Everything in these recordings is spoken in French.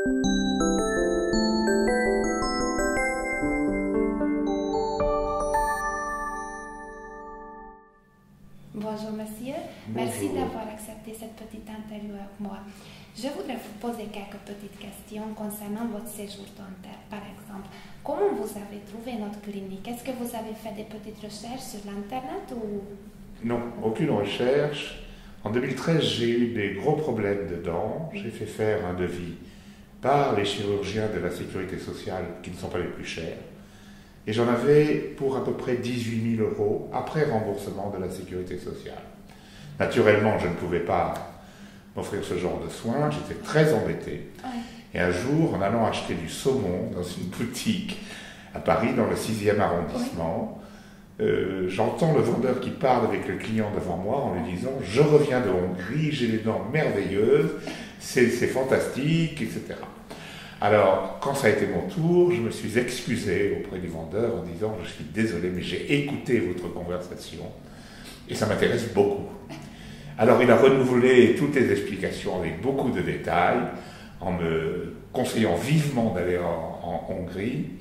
Bonjour monsieur, merci d'avoir accepté cette petite interview avec moi. Je voudrais vous poser quelques petites questions concernant votre séjour dentaire. Par exemple, comment vous avez trouvé notre clinique? Est-ce que vous avez fait des petites recherches sur l'internet ou... Non, aucune recherche. En 2013, j'ai eu des gros problèmes de dents. J'ai fait faire un devis par les chirurgiens de la sécurité sociale qui ne sont pas les plus chers. Et j'en avais pour à peu près 18 000 € après remboursement de la sécurité sociale. Naturellement, je ne pouvais pas m'offrir ce genre de soins, j'étais très embêté. Et un jour, en allant acheter du saumon dans une boutique à Paris, dans le 6e arrondissement, j'entends le vendeur qui parle avec le client devant moi en lui disant « Je reviens de Hongrie, j'ai des dents merveilleuses, c'est fantastique, etc. » Alors, quand ça a été mon tour, je me suis excusé auprès du vendeur en disant « Je suis désolé, mais j'ai écouté votre conversation et ça m'intéresse beaucoup. » Alors, il a renouvelé toutes les explications avec beaucoup de détails en me conseillant vivement d'aller en Hongrie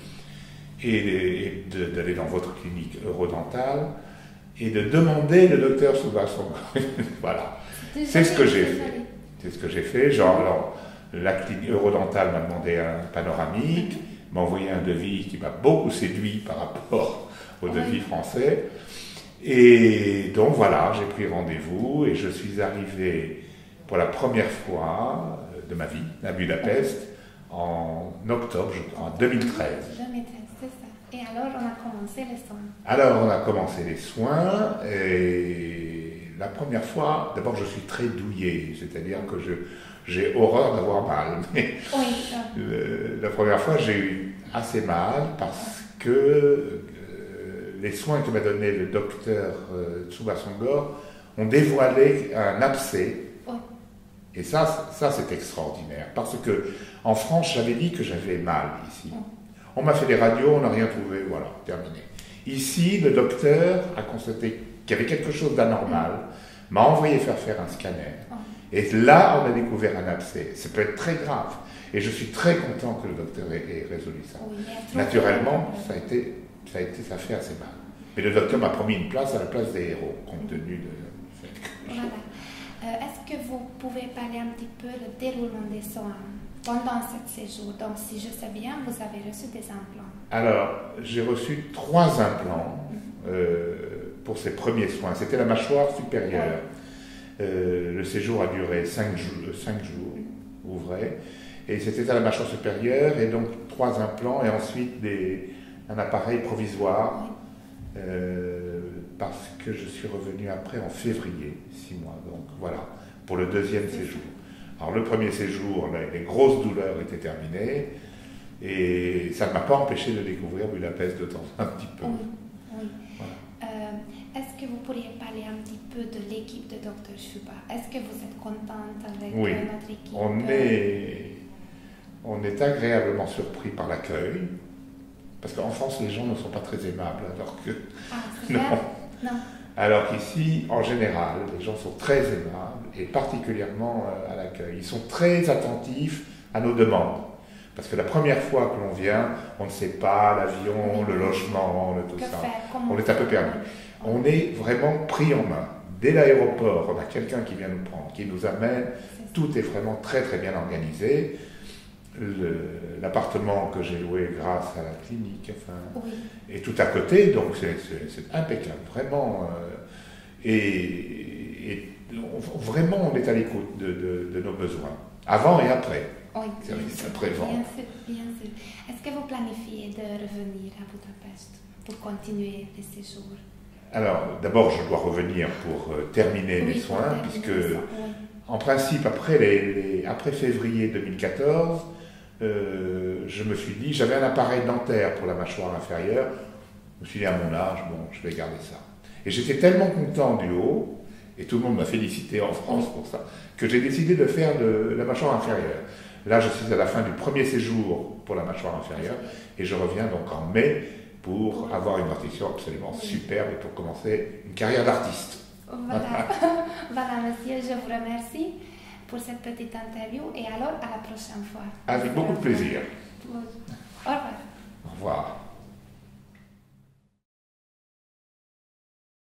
et d'aller dans votre clinique Eurodental et de demander le docteur Subasongor. Voilà, c'est ce que j'ai fait. C'est ce que j'ai fait. Genre, alors, la clinique Eurodental m'a demandé un panoramique, m'a envoyé un devis qui m'a beaucoup séduit par rapport au devis français. Et donc voilà, j'ai pris rendez-vous et je suis arrivé pour la première fois de ma vie à Budapest en octobre, je crois, en 2013. 2013, c'est ça. Et alors on a commencé les soins. Alors on a commencé les soins et la première fois, d'abord je suis très douillet, c'est-à-dire que j'ai horreur d'avoir mal. Mais la première fois j'ai eu assez mal parce que les soins que m'a donné le docteur Subasongor ont dévoilé un abcès. Et ça c'est extraordinaire. Parce que en France, j'avais dit que j'avais mal ici. On m'a fait des radios, on n'a rien trouvé, voilà, terminé. Ici, le docteur a constaté qu'il y avait quelque chose d'anormal, m'a envoyé faire un scanner. Et là, on a découvert un abcès. Ça peut être très grave. Et je suis très content que le docteur ait résolu ça. Naturellement, ça fait assez mal. Mais le docteur m'a promis une place à la place des héros, compte tenu de fait que... Voilà. Est-ce que vous pouvez parler un petit peu du déroulement des soins pendant ce séjour? Donc, si je sais bien, vous avez reçu des implants. Alors, j'ai reçu 3 implants pour ces premiers soins. C'était la mâchoire supérieure. Le séjour a duré 5 jours, ouvrés. Et c'était à la mâchoire supérieure, et donc 3 implants, et ensuite un appareil provisoire, parce que je suis revenu après en février, 6 mois, donc voilà, pour le deuxième séjour. Alors le premier séjour, les grosses douleurs étaient terminées, et ça ne m'a pas empêché de découvrir Budapest de temps un petit peu. Voilà. Est-ce que vous pourriez parler un petit peu de l'équipe de Dr Shuba? Est-ce que vous êtes contente avec notre équipe? On est agréablement surpris par l'accueil, parce qu'en France, les gens ne sont pas très aimables, alors que... Non. Alors qu'ici, en général, les gens sont très aimables, et particulièrement à l'accueil. Ils sont très attentifs à nos demandes. Parce que la première fois que l'on vient, on ne sait pas l'avion, le logement, tout ça. On est un peu perdu. On est vraiment pris en main. Dès l'aéroport, on a quelqu'un qui vient nous prendre, qui nous amène. Tout est vraiment très très bien organisé. L'appartement que j'ai loué grâce à la clinique est tout à côté, donc c'est impeccable, vraiment. Vraiment, on est à l'écoute de nos besoins, avant et après. Service après-vente. Bien sûr. Est-ce que vous planifiez de revenir à Budapest pour continuer les séjours? Alors, d'abord, je dois revenir pour terminer les soins, puisque, en principe, après février 2014, je me suis dit, j'avais un appareil dentaire pour la mâchoire inférieure, je me suis dit, à mon âge, bon, je vais garder ça. Et j'étais tellement content du haut, et tout le monde m'a félicité en France pour ça, que j'ai décidé de faire de la mâchoire inférieure. Là, je suis à la fin du premier séjour pour la mâchoire inférieure, et je reviens donc en mai pour avoir une dentition absolument superbe et pour commencer une carrière d'artiste. Voilà. Voilà, monsieur, je vous remercie pour cette petite interview et alors à la prochaine fois. Avec beaucoup de plaisir.